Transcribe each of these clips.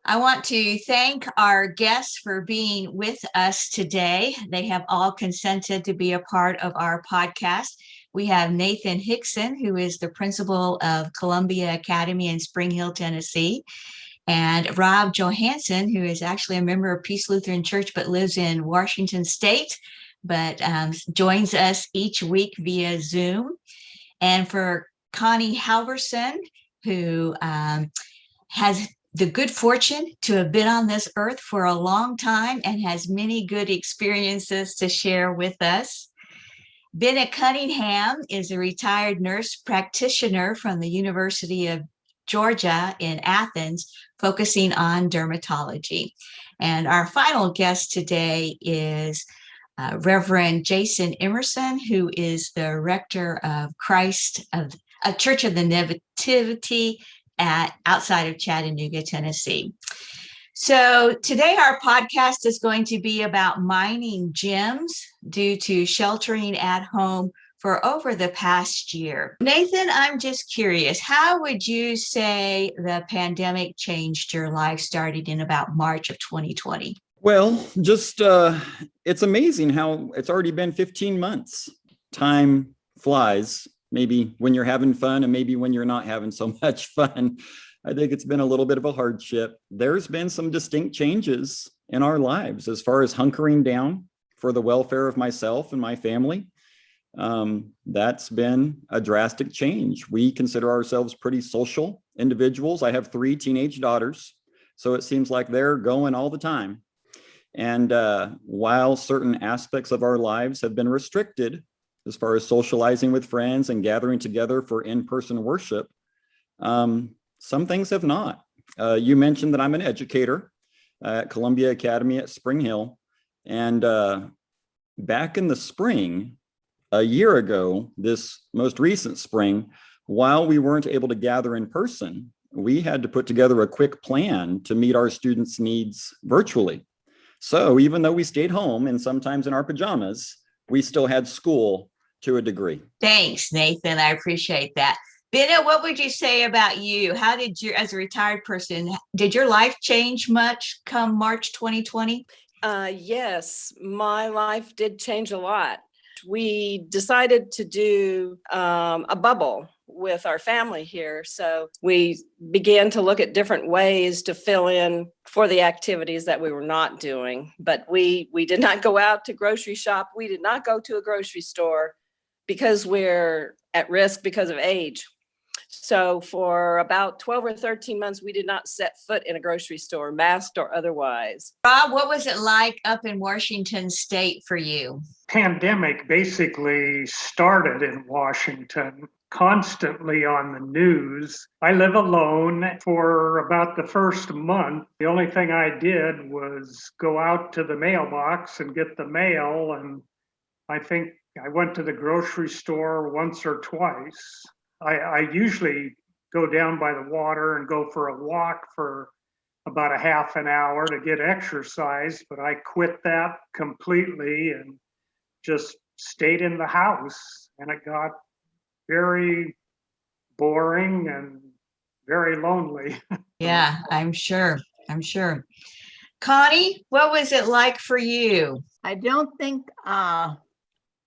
I want to thank our guests for being with us today. They have all consented to be a part of our podcast. We have Nathan Hickson, who is the principal of Columbia Academy in Spring Hill, Tennessee, and Rob Johansson, who is actually a member of Peace Lutheran Church but lives in Washington State, but joins us each week via Zoom. And for Connie Halverson, who has the good fortune to have been on this earth for a long time and has many good experiences to share with us. Bennett Cunningham is a retired nurse practitioner from the University of Georgia in Athens, focusing on dermatology. And our final guest today is Reverend Jason Emerson, who is the rector of Christ of a Church of the Nativity outside of Chattanooga, Tennessee. So today our podcast is going to be about mining gems due to sheltering at home for over the past year. Nathan, I'm just curious, how would you say the pandemic changed your life starting in about March of 2020? Well, it's amazing how it's already been 15 months. Time flies, maybe when you're having fun and maybe when you're not having so much fun. I think it's been a little bit of a hardship. There's been some distinct changes in our lives as far as hunkering down for the welfare of myself and my family. That's been a drastic change. We consider ourselves pretty social individuals. I have 3 teenage daughters, so it seems like they're going all the time. And while certain aspects of our lives have been restricted, as far as socializing with friends and gathering together for in-person worship, some things have not. You mentioned that I'm an educator at Columbia Academy at Spring Hill. And back in the spring, a year ago, this most recent spring, while we weren't able to gather in person, we had to put together a quick plan to meet our students' needs virtually. So even though we stayed home and sometimes in our pajamas, we still had school to a degree. Thanks, Nathan. I appreciate that. Bennett, what would you say about you? How did you, as a retired person, did your life change much come March 2020? Yes, my life did change a lot. We decided to do a bubble with our family here. So we began to look at different ways to fill in for the activities that we were not doing. But we did not go out to grocery shop. We did not go to a grocery store because we're at risk because of age. So for about 12 or 13 months, we did not set foot in a grocery store, masked or otherwise. Rob, what was it like up in Washington State for you? Pandemic basically started in Washington, constantly on the news. I live alone. For about the first month, the only thing I did was go out to the mailbox and get the mail. And I think I went to the grocery store once or twice. I usually go down by the water and go for a walk for about a half an hour to get exercise, but I quit that completely and just stayed in the house, and it got very boring and very lonely. Yeah, I'm sure. Connie, what was it like for you? I don't think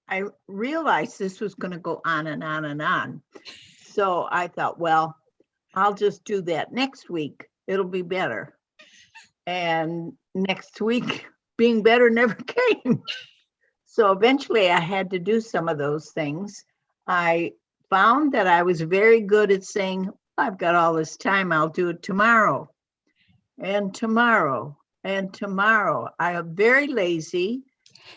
I realized this was going to go on and on and on. So I thought, well, I'll just do that next week. It'll be better. And next week, being better never came. So eventually I had to do some of those things. I found that I was very good at saying, I've got all this time, I'll do it tomorrow. And tomorrow, and tomorrow. I am very lazy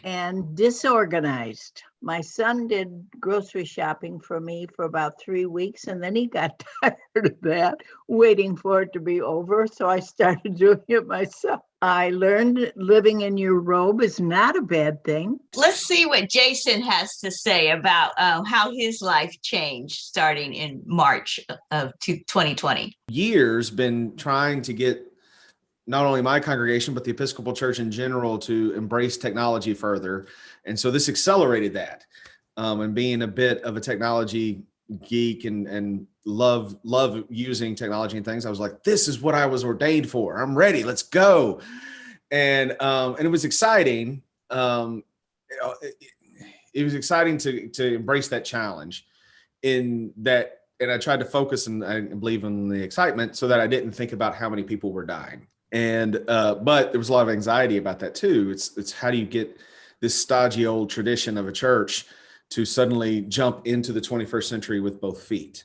and disorganized. My son did grocery shopping for me for about 3 weeks, and then he got tired of that, waiting for it to be over. So I started doing it myself. I learned living in your robe is not a bad thing. Let's see what Jason has to say about how his life changed starting in March of 2020. Years been trying to get not only my congregation, but the Episcopal Church in general to embrace technology further. And so this accelerated that. And being a bit of a technology geek and love using technology and things. I was like, this is what I was ordained for. I'm ready. Let's go. And it was exciting. It was exciting to embrace that challenge in that. And I tried to focus and I believe in the excitement so that I didn't think about how many people were dying. And, but there was a lot of anxiety about that too. It's how do you get this stodgy old tradition of a church to suddenly jump into the 21st century with both feet?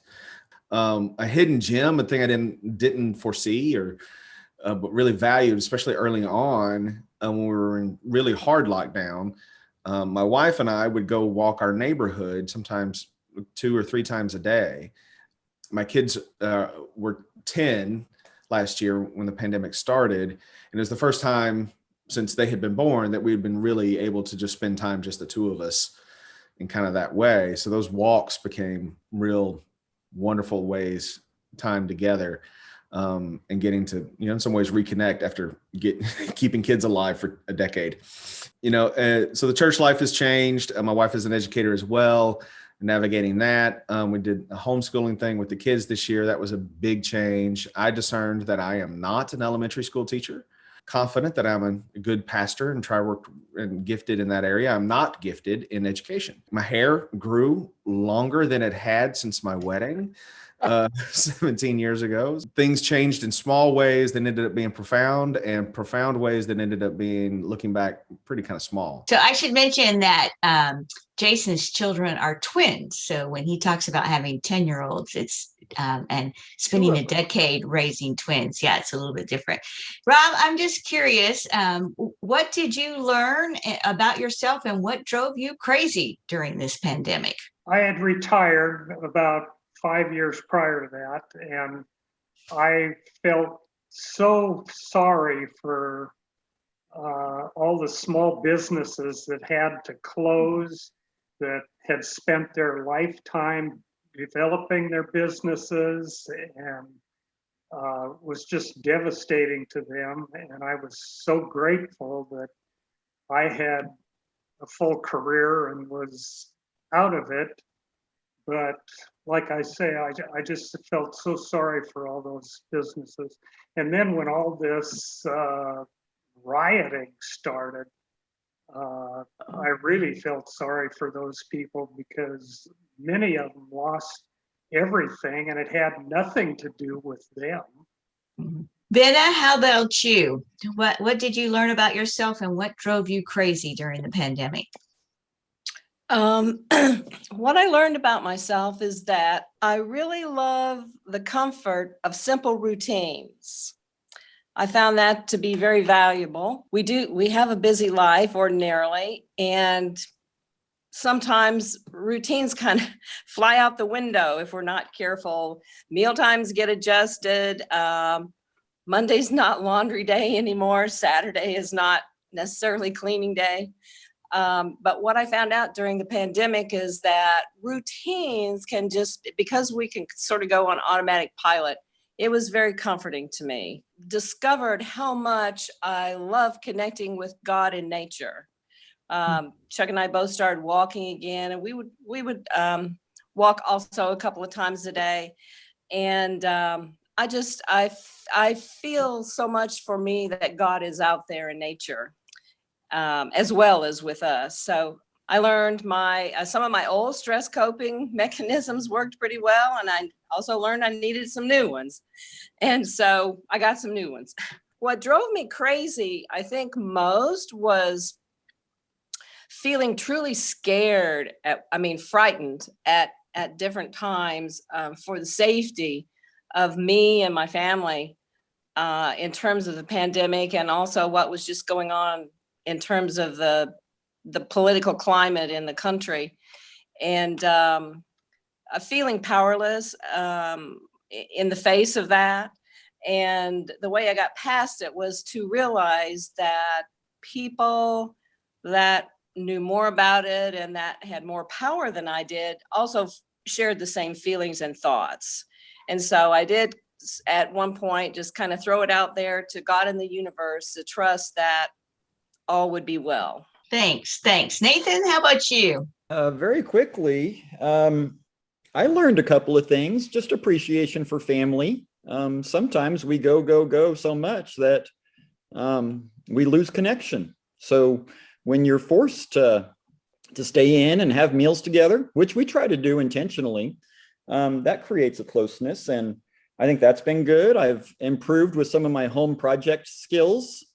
A hidden gem, a thing I didn't foresee or but really valued, especially early on when we were in really hard lockdown. My wife and I would go walk our neighborhood sometimes 2 or 3 times a day. My kids were 10 last year when the pandemic started, and it was the first time since they had been born that we had been really able to just spend time, just the 2 of us, in kind of that way. So those walks became real wonderful ways, time together, and getting to, in some ways reconnect after keeping kids alive for a decade. So the church life has changed. My wife is an educator as well, navigating that. We did a homeschooling thing with the kids this year. That was a big change. I discerned that I am not an elementary school teacher, confident that I'm a good pastor and try work and gifted in that area. I'm not gifted in education. My hair grew longer than it had since my wedding 17 years ago. Things changed in small ways that ended up being profound, and profound ways that ended up being, looking back, pretty kind of small. So I should mention that Jason's children are twins. So when he talks about having 10-year-olds, it's and spending a decade raising twins. Yeah, it's a little bit different. Rob, I'm just curious, what did you learn about yourself and what drove you crazy during this pandemic? I had retired about 5 years prior to that, and I felt so sorry for all the small businesses that had to close, that had spent their lifetime developing their businesses, and was just devastating to them. And I was so grateful that I had a full career and was out of it. But like I say, I just felt so sorry for all those businesses. And then when all this rioting started, I really felt sorry for those people, because many of them lost everything and it had nothing to do with them. Benna, how about you? What did you learn about yourself and what drove you crazy during the pandemic? What I learned about myself is that I really love the comfort of simple routines. I found that to be very valuable. We have a busy life ordinarily, and sometimes routines kind of fly out the window if we're not careful. Meal times get adjusted. Monday's not laundry day anymore. Saturday is not necessarily cleaning day. But what I found out during the pandemic is that routines can just, because we can sort of go on automatic pilot, it was very comforting to me. Discovered how much I love connecting with God in nature. Chuck and I both started walking again, and we would walk also a couple of times a day. And I feel so much for me that God is out there in nature, as well as with us. So I learned some of my old stress coping mechanisms worked pretty well. And I also learned I needed some new ones. And so I got some new ones. What drove me crazy, I think most, was feeling truly scared, frightened at different times for the safety of me and my family in terms of the pandemic, and also what was just going on in terms of the political climate in the country, and feeling powerless in the face of that. And the way I got past it was to realize that people that knew more about it and that had more power than I did also shared the same feelings and thoughts. And so I did at one point just kind of throw it out there to God in the universe to trust that all would be well. Thanks. Nathan, how about you? Very quickly, I learned a couple of things, just appreciation for family. Sometimes we go so much that we lose connection. So when you're forced to stay in and have meals together, which we try to do intentionally, that creates a closeness. And I think that's been good. I've improved with some of my home project skills.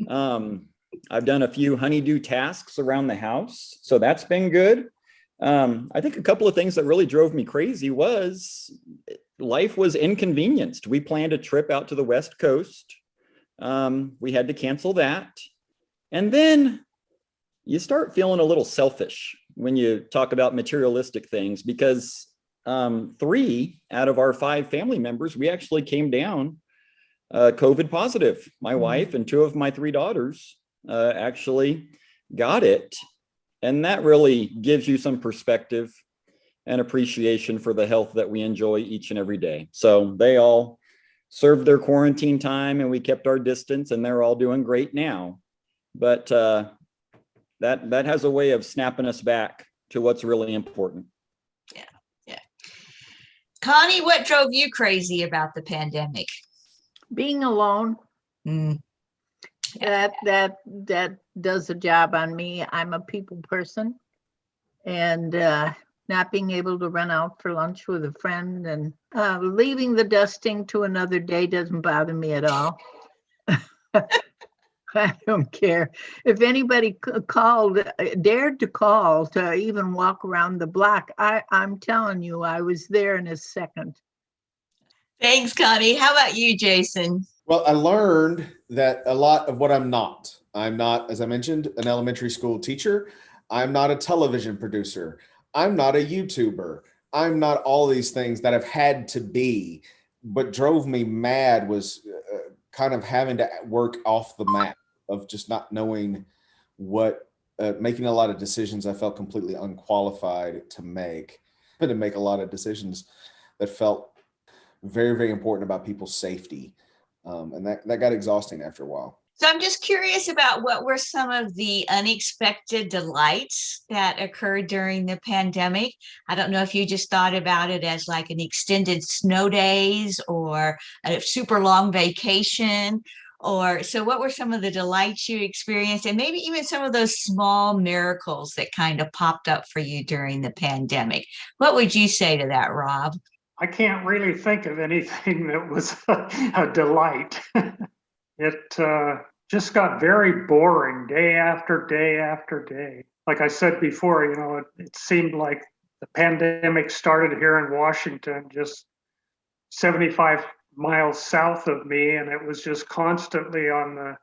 I've done a few honeydew tasks around the house, so that's been good. I think a couple of things that really drove me crazy was life was inconvenienced. We planned a trip out to the West Coast. We had to cancel that. And then you start feeling a little selfish when you talk about materialistic things, because 3 out of our 5 family members, we actually came down COVID positive. My wife and 2 of my 3 daughters actually got it. And that really gives you some perspective and appreciation for the health that we enjoy each and every day. So they all served their quarantine time and we kept our distance, and they're all doing great now. But that has a way of snapping us back to what's really important. Yeah. Connie, what drove you crazy about the pandemic? Being alone, that does a job on me. I'm a people person, and not being able to run out for lunch with a friend and leaving the dusting to another day doesn't bother me at all. I don't care. If anybody dared to call to even walk around the block, I'm telling you, I was there in a second. Thanks, Connie. How about you, Jason? Well, I learned that a lot of what I'm not, as I mentioned, an elementary school teacher. I'm not a television producer. I'm not a YouTuber. I'm not all these things that I've had to be. What drove me mad was kind of having to work off the map of just not knowing making a lot of decisions I felt completely unqualified to make. I had to make a lot of decisions that felt very, very important about people's safety. And that got exhausting after a while. So I'm just curious about what were some of the unexpected delights that occurred during the pandemic. I don't know if you just thought about it as like an extended snow days or a super long vacation, so what were some of the delights you experienced, and maybe even some of those small miracles that kind of popped up for you during the pandemic? What would you say to that, Rob? I can't really think of anything that was a delight. It just got very boring day after day after day. Like I said before, it seemed like the pandemic started here in Washington, just 75 miles south of me, and it was just constantly on the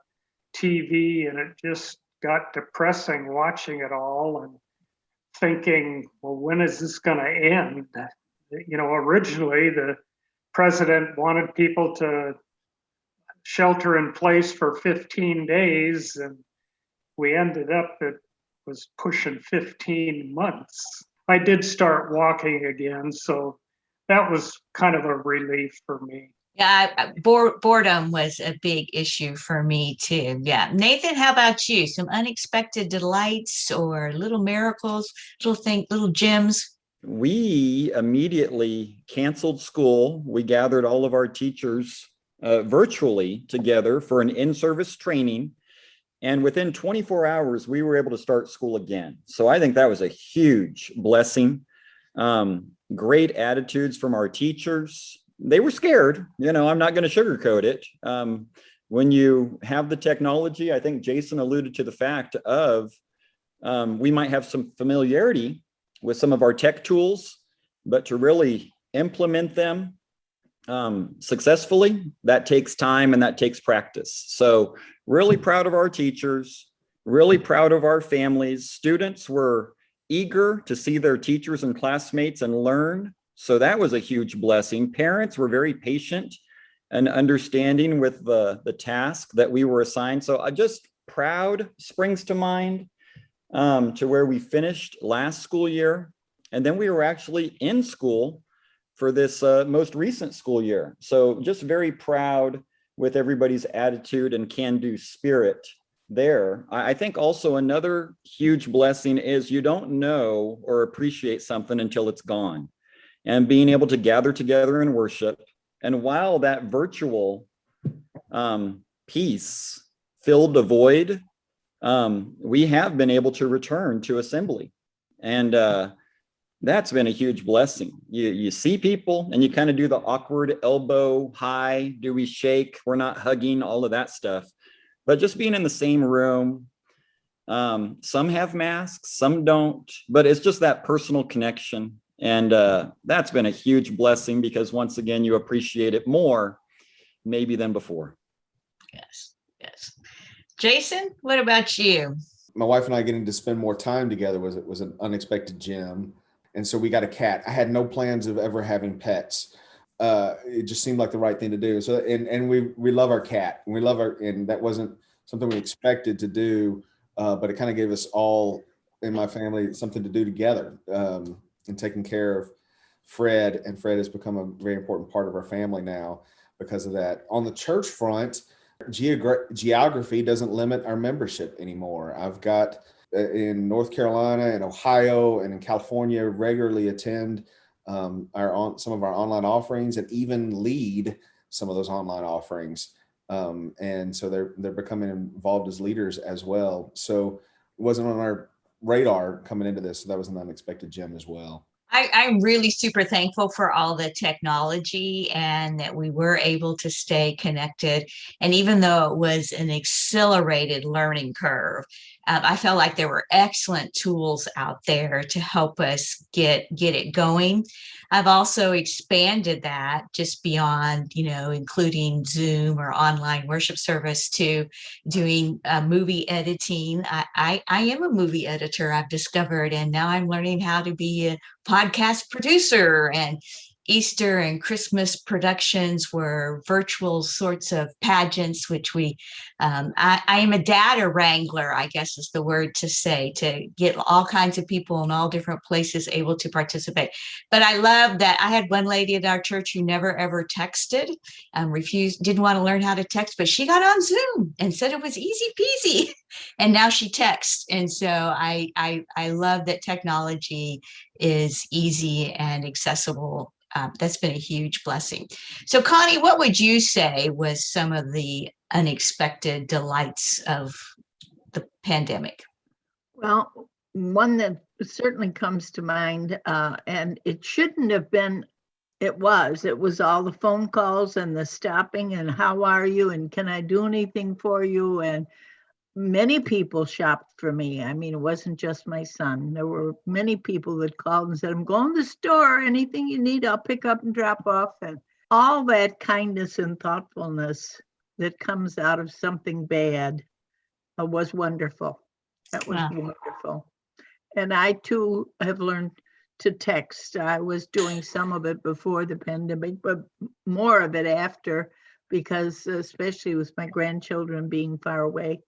TV, and it just got depressing watching it all and thinking, well, when is this going to end? Originally the president wanted people to shelter in place for 15 days, and we ended up, it was pushing 15 months. I did start walking again, so that was kind of a relief for me. Yeah, boredom was a big issue for me too. Yeah. Nathan, how about you? Some unexpected delights or little miracles, little gems? We immediately canceled school. We gathered all of our teachers virtually together for an in-service training. And within 24 hours, we were able to start school again. So I think that was a huge blessing. Great attitudes from our teachers. They were scared, I'm not going to sugarcoat it. When you have the technology, I think Jason alluded to the fact of we might have some familiarity with some of our tech tools, but to really implement them successfully, that takes time and that takes practice. So really proud of our teachers, really proud of our families. Students were eager to see their teachers and classmates and learn. So that was a huge blessing. Parents were very patient and understanding with the task that we were assigned. So I just proud springs to mind to where we finished last school year. And then we were actually in school for this most recent school year. So just very proud with everybody's attitude and can-do spirit there. I think also another huge blessing is you don't know or appreciate something until it's gone. and being able to gather together and worship. And while that virtual piece filled a void, we have been able to return to assembly. And that's been a huge blessing. You see people and you kind of do the awkward elbow high, do we shake? We're not hugging, all of that stuff. But just being in the same room, some have masks, some don't, but it's just that personal connection. And that's been a huge blessing because once again, you appreciate it more maybe than before. Yes, yes. Jason, what about you? My wife and I getting to spend more time together was an unexpected gem. And so we got a cat. I had no plans of ever having pets. It just seemed like the right thing to do. So, and we love our cat, and and that wasn't something we expected to do, but it kind of gave us all in my family something to do together, and taking care of Fred. And Fred has become a very important part of our family now because of that. On the church front, geography doesn't limit our membership anymore. I've got in North Carolina and Ohio and in California regularly attend some of our online offerings and even lead some of those online offerings. And so they're becoming involved as leaders as well. So it wasn't on our radar coming into this. So that was an unexpected gem as well. I'm really super thankful for all the technology and that we were able to stay connected. And even though it was an accelerated learning curve, I felt like there were excellent tools out there to help us get it going. I've also expanded that just beyond, including Zoom or online worship service to doing movie editing. I am a movie editor, I've discovered, and now I'm learning how to be a podcast producer. And Easter and Christmas productions were virtual sorts of pageants, which I am a data wrangler, I guess is the word to say, to get all kinds of people in all different places able to participate. But I love that I had one lady at our church who never ever texted, didn't want to learn how to text, but she got on Zoom and said it was easy peasy. And now she texts. And so I love that technology is easy and accessible. That's been a huge blessing. So Connie, what would you say was some of the unexpected delights of the pandemic? Well, one that certainly comes to mind, and it shouldn't have been, it was all the phone calls and the stopping and how are you and can I do anything for you? And many people shopped for me. I mean, it wasn't just my son. There were many people that called and said, I'm going to the store. Anything you need, I'll pick up and drop off. And all that kindness and thoughtfulness that comes out of something bad was wonderful. That was wonderful. And I too have learned to text. I was doing some of it before the pandemic, but more of it after, because especially with my grandchildren being far away.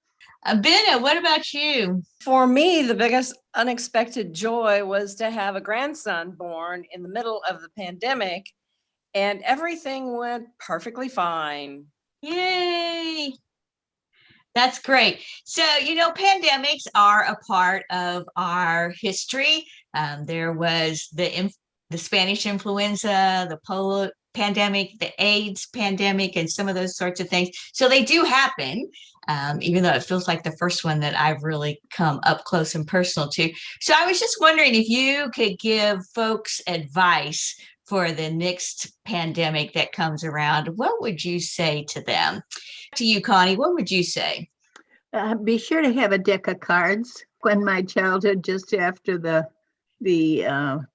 Benna, what about you? For me, the biggest unexpected joy was to have a grandson born in the middle of the pandemic, and everything went perfectly fine. Yay! That's great. So, pandemics are a part of our history. There was the Spanish influenza, the polio pandemic, the AIDS pandemic, and some of those sorts of things. So they do happen, even though it feels like the first one that I've really come up close and personal to. So I was just wondering if you could give folks advice for the next pandemic that comes around. What would you say to them? To you, Connie, what would you say? Be sure to have a deck of cards. In my childhood, just after the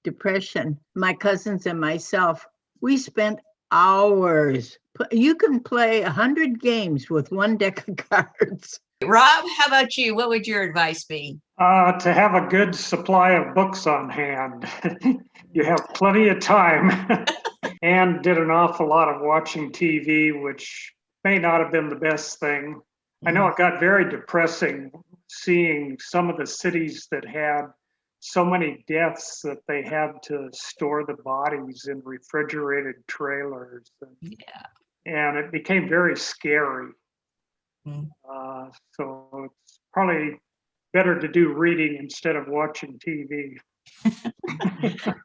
Depression, my cousins and myself, we spent hours. You can play 100 games with one deck of cards. Rob, how about you? What would your advice be? To have a good supply of books on hand. You have plenty of time. And did an awful lot of watching TV, which may not have been the best thing. I know it got very depressing seeing some of the cities that had so many deaths that they had to store the bodies in refrigerated trailers. And it became very scary. So it's probably better to do reading instead of watching TV.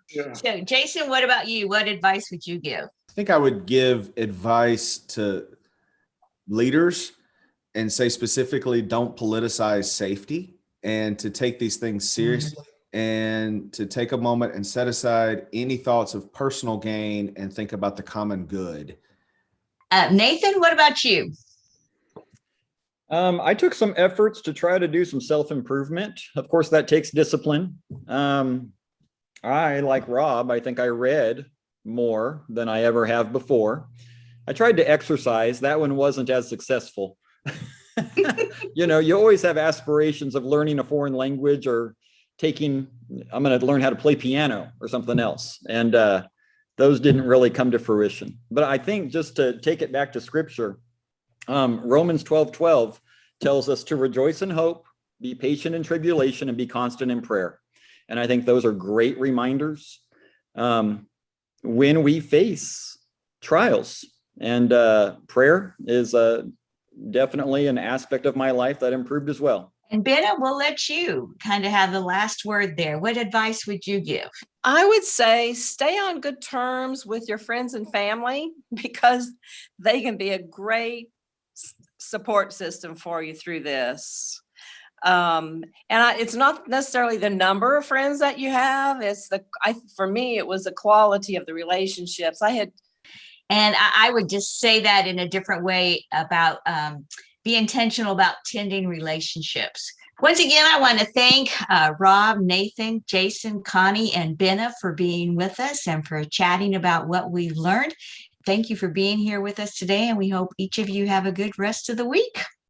Yeah. So Jason, what about you? What advice would you give? I think I would give advice to leaders and say specifically, don't politicize safety, and to take these things seriously, and to take a moment and set aside any thoughts of personal gain and think about the common good. Nathan, what about you? I took some efforts to try to do some self-improvement. Of course, that takes discipline. I, like Rob, I think I read more than I ever have before. I tried to exercise. That one wasn't as successful. You know, you always have aspirations of learning a foreign language or I'm going to learn how to play piano or something else. And those didn't really come to fruition. But I think, just to take it back to scripture, Romans 12:12 tells us to rejoice in hope, be patient in tribulation, and be constant in prayer. And I think those are great reminders when we face trials. And prayer is definitely an aspect of my life that improved as well. And Benna, we'll let you kind of have the last word there. What advice would you give? I would say stay on good terms with your friends and family, because they can be a great support system for you through this. It's not necessarily the number of friends that you have. For me, it was the quality of the relationships I had. And I would just say that in a different way about be intentional about tending relationships. Once again, I want to thank Rob, Nathan, Jason, Connie, and Benna for being with us and for chatting about what we've learned. Thank you for being here with us today, and we hope each of you have a good rest of the week.